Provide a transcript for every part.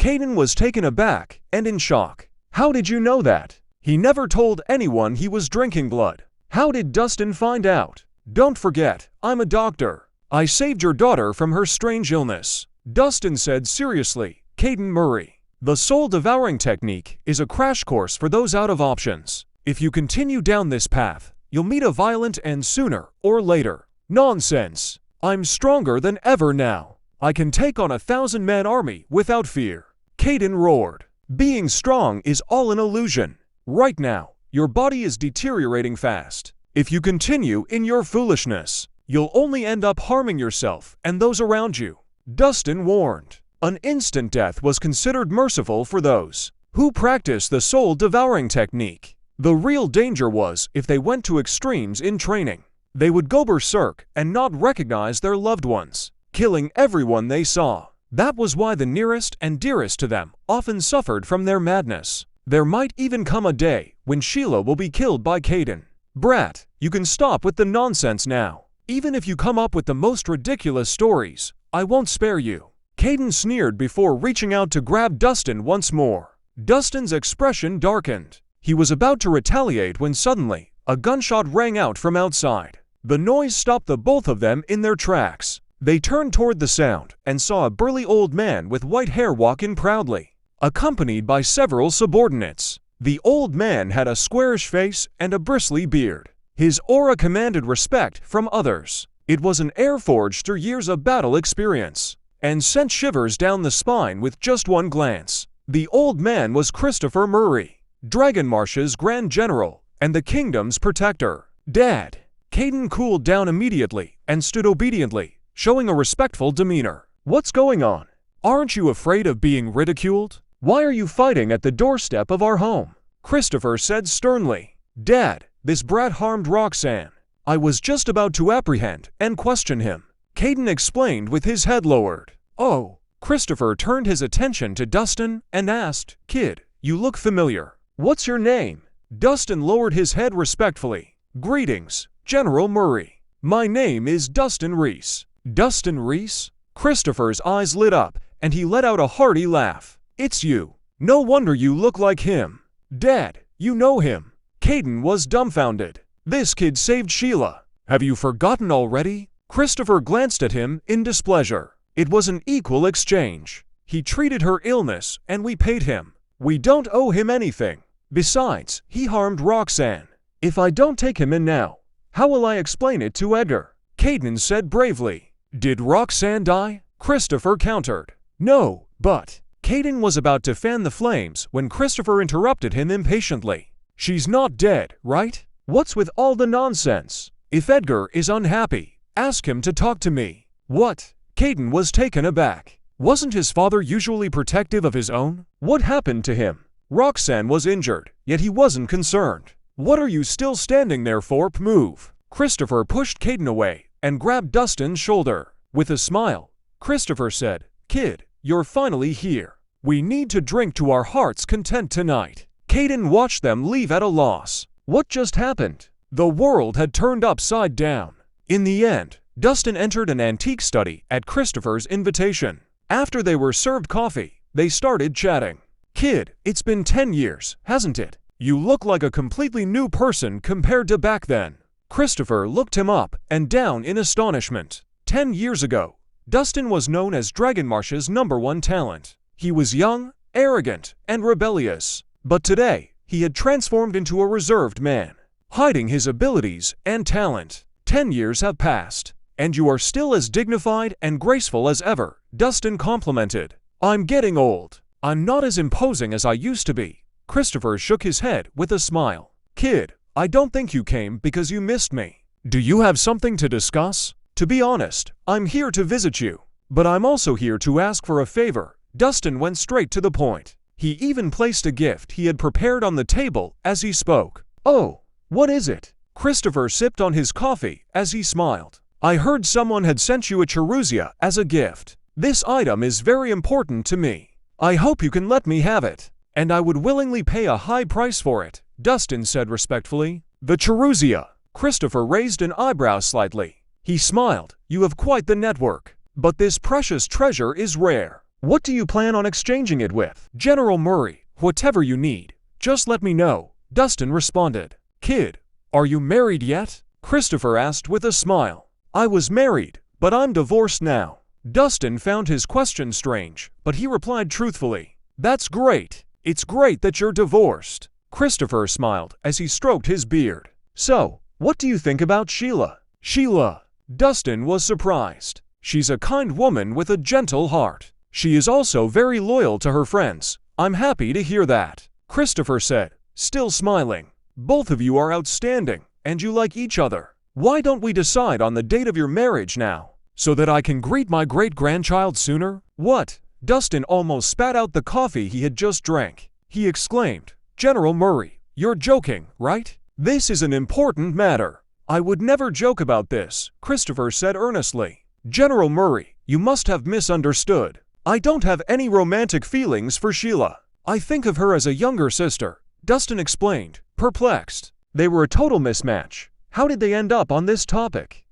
Caden was taken aback and in shock. How did you know that? He never told anyone he was drinking blood. How did Dustin find out? Don't forget, I'm a doctor. I saved your daughter from her strange illness, Dustin said seriously. Caden Murray. The soul-devouring technique is a crash course for those out of options. If you continue down this path, you'll meet a violent end sooner or later. Nonsense. I'm stronger than ever now. I can take on 1,000-man army without fear. Caden roared. Being strong is all an illusion. Right now, your body is deteriorating fast. If you continue in your foolishness, you'll only end up harming yourself and those around you, Dustin warned. An instant death was considered merciful for those who practice the soul-devouring technique. The real danger was if they went to extremes in training. They would go berserk and not recognize their loved ones, killing everyone they saw. That was why the nearest and dearest to them often suffered from their madness. There might even come a day when Sheila will be killed by Caden. Brat, you can stop with the nonsense now. Even if you come up with the most ridiculous stories, I won't spare you. Caden sneered before reaching out to grab Dustin once more. Dustin's expression darkened. He was about to retaliate when suddenly, a gunshot rang out from outside. The noise stopped the both of them in their tracks. They turned toward the sound and saw a burly old man with white hair walk in proudly, accompanied by several subordinates. The old man had a squarish face and a bristly beard. His aura commanded respect from others. It was an air forged through years of battle experience, and sent shivers down the spine with just one glance. The old man was Christopher Murray, Dragonmarsh's Grand General and the kingdom's protector. Dad. Caden cooled down immediately and stood obediently, showing a respectful demeanor. What's going on? Aren't you afraid of being ridiculed? Why are you fighting at the doorstep of our home? Christopher said sternly. Dad, this brat harmed Roxanne. I was just about to apprehend and question him, Caden explained with his head lowered. Oh. Christopher turned his attention to Dustin and asked, Kid, you look familiar. What's your name? Dustin lowered his head respectfully. Greetings, General Murray. My name is Dustin Reese. Dustin Reese? Christopher's eyes lit up, and he let out a hearty laugh. It's you. No wonder you look like him. Dad, you know him. Caden was dumbfounded. This kid saved Sheila. Have you forgotten already? Christopher glanced at him in displeasure. It was an equal exchange. He treated her illness, and we paid him. We don't owe him anything. Besides, he harmed Roxanne. If I don't take him in now, how will I explain it to Edgar? Caden said bravely. Did Roxanne die? Christopher countered. No, but... Caden was about to fan the flames when Christopher interrupted him impatiently. She's not dead, right? What's with all the nonsense? If Edgar is unhappy, ask him to talk to me. What? Caden was taken aback. Wasn't his father usually protective of his own? What happened to him? Roxanne was injured, yet he wasn't concerned. What are you still standing there for? Move. Christopher pushed Caden away and grabbed Dustin's shoulder. With a smile, Christopher said, Kid, you're finally here. We need to drink to our heart's content tonight. Caden watched them leave at a loss. What just happened? The world had turned upside down. In the end, Dustin entered an antique study at Christopher's invitation. After they were served coffee, they started chatting. Kid, it's been 10 years, hasn't it? You look like a completely new person compared to back then. Christopher looked him up and down in astonishment. 10 years ago, Dustin was known as Dragonmarsh's #1 talent. He was young, arrogant, and rebellious. But today, he had transformed into a reserved man, hiding his abilities and talent. 10 years have passed, and you are still as dignified and graceful as ever, Dustin complimented. I'm getting old. I'm not as imposing as I used to be. Christopher shook his head with a smile. Kid, I don't think you came because you missed me. Do you have something to discuss? To be honest, I'm here to visit you. But I'm also here to ask for a favor. Dustin went straight to the point. He even placed a gift he had prepared on the table as he spoke. Oh, what is it? Christopher sipped on his coffee as he smiled. I heard someone had sent you a Cherusia as a gift. This item is very important to me. I hope you can let me have it. And I would willingly pay a high price for it, Dustin said respectfully. The Cherusia. Christopher raised an eyebrow slightly. He smiled. You have quite the network. But this precious treasure is rare. What do you plan on exchanging it with? General Murray, whatever you need. Just let me know, Dustin responded. Kid, are you married yet? Christopher asked with a smile. I was married, but I'm divorced now. Dustin found his question strange, but he replied truthfully. That's great. It's great that you're divorced. Christopher smiled as he stroked his beard. So, what do you think about Sheila? Sheila. Dustin was surprised. She's a kind woman with a gentle heart. She is also very loyal to her friends. I'm happy to hear that, Christopher said, still smiling. Both of you are outstanding, and you like each other. Why don't we decide on the date of your marriage now, so that I can greet my great-grandchild sooner? What? Dustin almost spat out the coffee he had just drank. He exclaimed, General Murray, you're joking, right? This is an important matter. I would never joke about this, Christopher said earnestly. General Murray, you must have misunderstood. I don't have any romantic feelings for Sheila. I think of her as a younger sister, Dustin explained, perplexed. They were a total mismatch. How did they end up on this topic?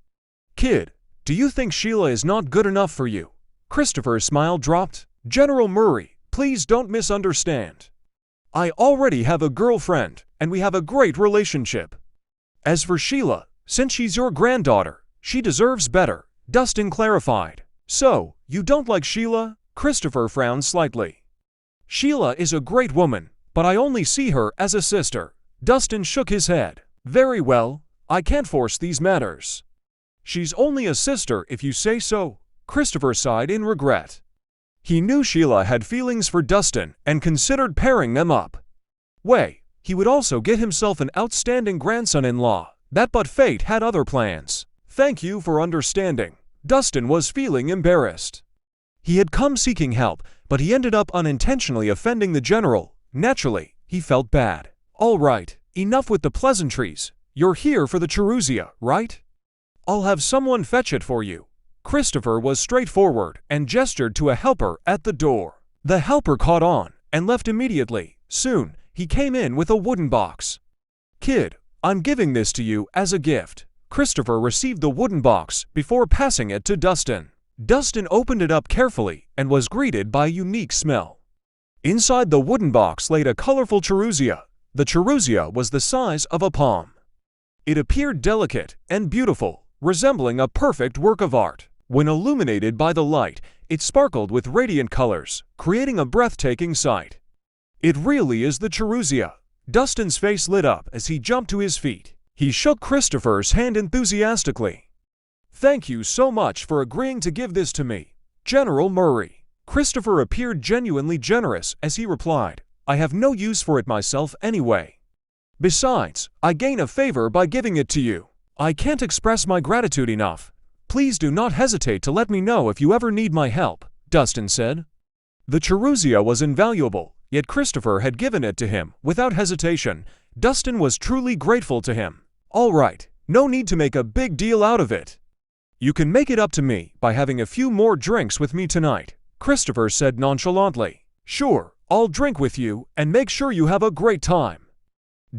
Kid, do you think Sheila is not good enough for you? Christopher's smile dropped. General Murray, please don't misunderstand. I already have a girlfriend, and we have a great relationship. As for Sheila, since she's your granddaughter, she deserves better, Dustin clarified. So, you don't like Sheila? Christopher frowned slightly. Sheila is a great woman, but I only see her as a sister. Dustin shook his head. Very well, I can't force these matters. She's only a sister if you say so, Christopher sighed in regret. He knew Sheila had feelings for Dustin and considered pairing them up. He would also get himself an outstanding grandson-in-law, but fate had other plans. Thank you for understanding. Dustin was feeling embarrassed. He had come seeking help, but he ended up unintentionally offending the general. Naturally, he felt bad. All right, enough with the pleasantries. You're here for the Chiruzia, right? I'll have someone fetch it for you. Christopher was straightforward and gestured to a helper at the door. The helper caught on and left immediately. Soon, he came in with a wooden box. Kid, I'm giving this to you as a gift. Christopher received the wooden box before passing it to Dustin. Dustin opened it up carefully and was greeted by a unique smell. Inside the wooden box laid a colorful Chiruzia. The Chiruzia was the size of a palm. It appeared delicate and beautiful, resembling a perfect work of art. When illuminated by the light, it sparkled with radiant colors, creating a breathtaking sight. It really is the Chiruzia. Dustin's face lit up as he jumped to his feet. He shook Christopher's hand enthusiastically. Thank you so much for agreeing to give this to me, General Murray. Christopher appeared genuinely generous as he replied, I have no use for it myself anyway. Besides, I gain a favor by giving it to you. I can't express my gratitude enough. Please do not hesitate to let me know if you ever need my help, Dustin said. The Chiruzia was invaluable, yet Christopher had given it to him without hesitation. Dustin was truly grateful to him. All right, no need to make a big deal out of it. You can make it up to me by having a few more drinks with me tonight, Christopher said nonchalantly. Sure, I'll drink with you and make sure you have a great time.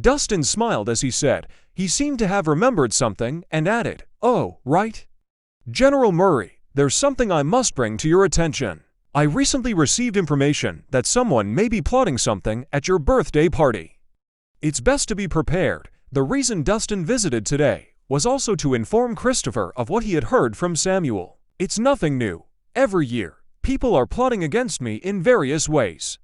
Dustin smiled as he said. He seemed to have remembered something and added, Oh, right. General Murray, there's something I must bring to your attention. I recently received information that someone may be plotting something at your birthday party. It's best to be prepared. The reason Dustin visited today was also to inform Christopher of what he had heard from Samuel. It's nothing new. Every year, people are plotting against me in various ways.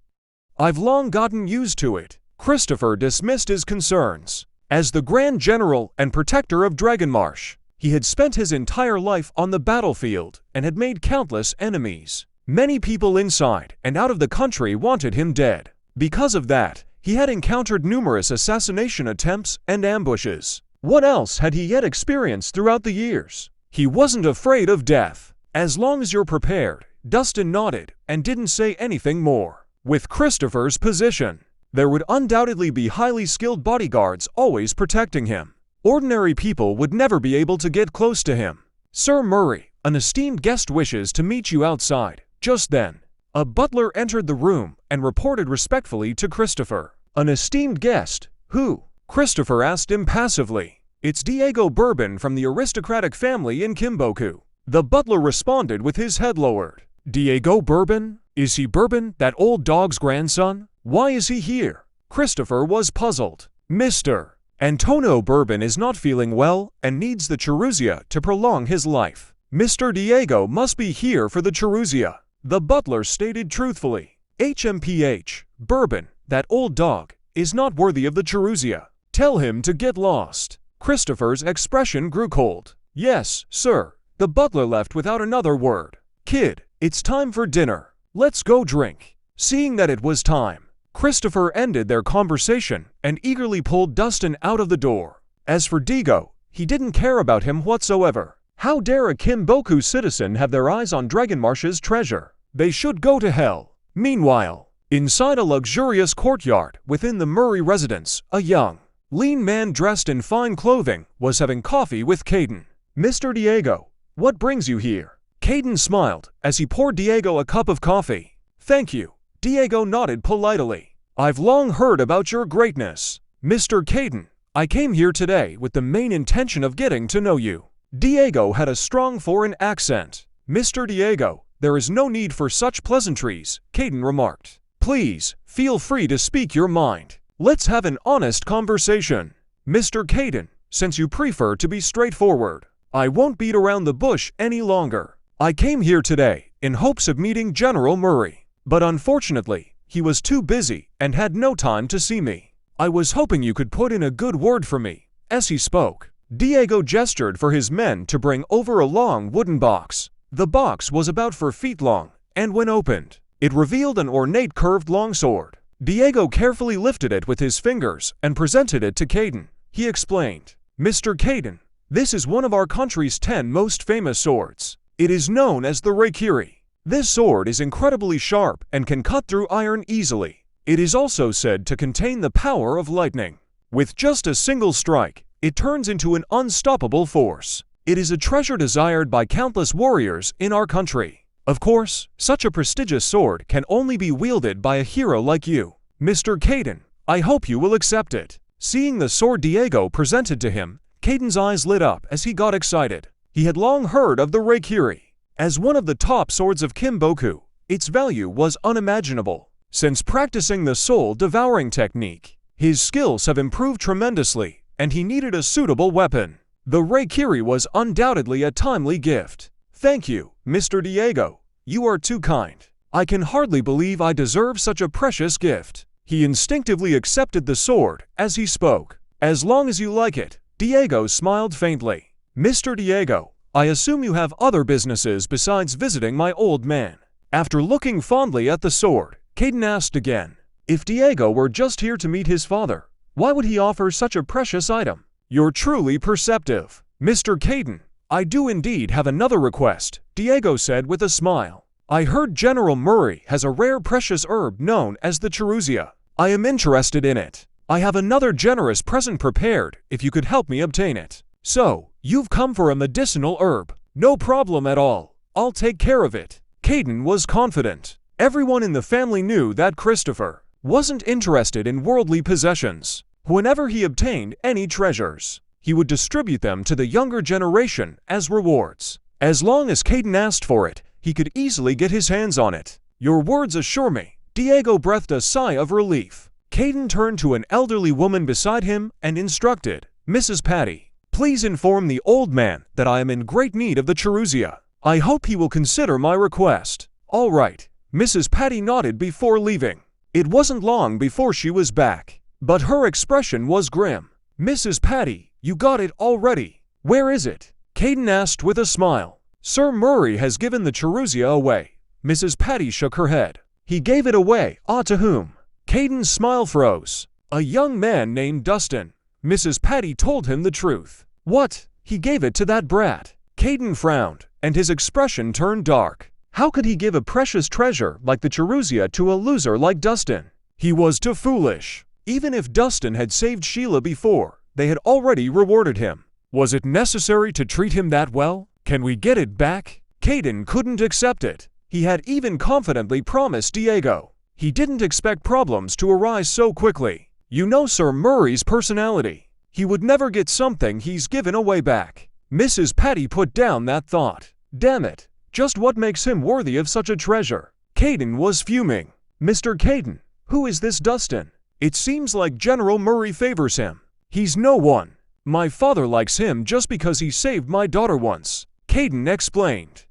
I've long gotten used to it. Christopher dismissed his concerns. As the Grand General and Protector of Dragonmarsh, he had spent his entire life on the battlefield and had made countless enemies. Many people inside and out of the country wanted him dead. Because of that, he had encountered numerous assassination attempts and ambushes. What else had he yet experienced throughout the years? He wasn't afraid of death. As long as you're prepared, Dustin nodded and didn't say anything more. With Christopher's position, there would undoubtedly be highly skilled bodyguards always protecting him. Ordinary people would never be able to get close to him. Sir Murray, an esteemed guest wishes to meet you outside. Just then, a butler entered the room and reported respectfully to Christopher. An esteemed guest? Who? Christopher asked impassively. It's Diego Bourbon from the aristocratic family in Kimboku. The butler responded with his head lowered. Diego Bourbon? Is he Bourbon, that old dog's grandson? Why is he here? Christopher was puzzled. Mr. Antonio Bourbon is not feeling well and needs the Chiruzia to prolong his life. Mr. Diego must be here for the Chiruzia, the butler stated truthfully. HMPH, Bourbon, that old dog, is not worthy of the Chiruzia. Tell him to get lost. Christopher's expression grew cold. Yes, sir. The butler left without another word. Kid, it's time for dinner. Let's go drink. Seeing that it was time, Christopher ended their conversation and eagerly pulled Dustin out of the door. As for Diego, he didn't care about him whatsoever. How dare a Kimboku citizen have their eyes on Dragonmarsh's treasure? They should go to hell. Meanwhile, inside a luxurious courtyard within the Murray residence, a young, lean man dressed in fine clothing was having coffee with Caden. Mr. Diego, what brings you here? Caden smiled as he poured Diego a cup of coffee. Thank you. Diego nodded politely. I've long heard about your greatness. Mr. Caden, I came here today with the main intention of getting to know you. Diego had a strong foreign accent. Mr. Diego, there is no need for such pleasantries, Caden remarked. Please, feel free to speak your mind. Let's have an honest conversation. Mr. Caden, since you prefer to be straightforward, I won't beat around the bush any longer. I came here today in hopes of meeting General Murray, but unfortunately, he was too busy and had no time to see me. I was hoping you could put in a good word for me. As he spoke, Diego gestured for his men to bring over a long wooden box. The box was about 4 feet long, and when opened, it revealed an ornate curved longsword. Diego carefully lifted it with his fingers and presented it to Caden. He explained, Mr. Caden, this is one of our country's 10 most famous swords. It is known as the Reikiri. This sword is incredibly sharp and can cut through iron easily. It is also said to contain the power of lightning. With just a single strike, it turns into an unstoppable force. It is a treasure desired by countless warriors in our country. Of course, such a prestigious sword can only be wielded by a hero like you. Mr. Caden, I hope you will accept it. Seeing the sword Diego presented to him, Caden's eyes lit up as he got excited. He had long heard of the Reikiri. As one of the top swords of Kimboku, its value was unimaginable. Since practicing the soul-devouring technique, his skills have improved tremendously, and he needed a suitable weapon. The Reikiri was undoubtedly a timely gift. Thank you, Mr. Diego. You are too kind. I can hardly believe I deserve such a precious gift. He instinctively accepted the sword as he spoke. As long as you like it, Diego smiled faintly. Mr. Diego, I assume you have other businesses besides visiting my old man. After looking fondly at the sword, Caden asked again, if Diego were just here to meet his father, why would he offer such a precious item? You're truly perceptive. Mr. Caden, I do indeed have another request, Diego said with a smile. I heard General Murray has a rare precious herb known as the Chiruzia. I am interested in it. I have another generous present prepared if you could help me obtain it. So, you've come for a medicinal herb. No problem at all. I'll take care of it. Caden was confident. Everyone in the family knew that Christopher wasn't interested in worldly possessions. Whenever he obtained any treasures, he would distribute them to the younger generation as rewards. As long as Caden asked for it, he could easily get his hands on it. Your words assure me. Diego breathed a sigh of relief. Caden turned to an elderly woman beside him and instructed, Mrs. Patty, please inform the old man that I am in great need of the Chiruzia. I hope he will consider my request. All right. Mrs. Patty nodded before leaving. It wasn't long before she was back, but her expression was grim. Mrs. Patty, you got it already. Where is it? Caden asked with a smile. Sir Murray has given the Chiruzia away. Mrs. Patty shook her head. He gave it away, to whom? Caden's smile froze. A young man named Dustin. Mrs. Patty told him the truth. What? He gave it to that brat. Caden frowned, and his expression turned dark. How could he give a precious treasure like the Chiruzia to a loser like Dustin? He was too foolish. Even if Dustin had saved Sheila before, they had already rewarded him. Was it necessary to treat him that well? Can we get it back? Caden couldn't accept it. He had even confidently promised Diego. He didn't expect problems to arise so quickly. You know Sir Murray's personality. He would never get something he's given away back. Mrs. Patty put down that thought. Damn it. Just what makes him worthy of such a treasure? Caden was fuming. Mr. Caden, who is this Dustin? It seems like General Murray favors him. He's no one. My father likes him just because he saved my daughter once, Caden explained.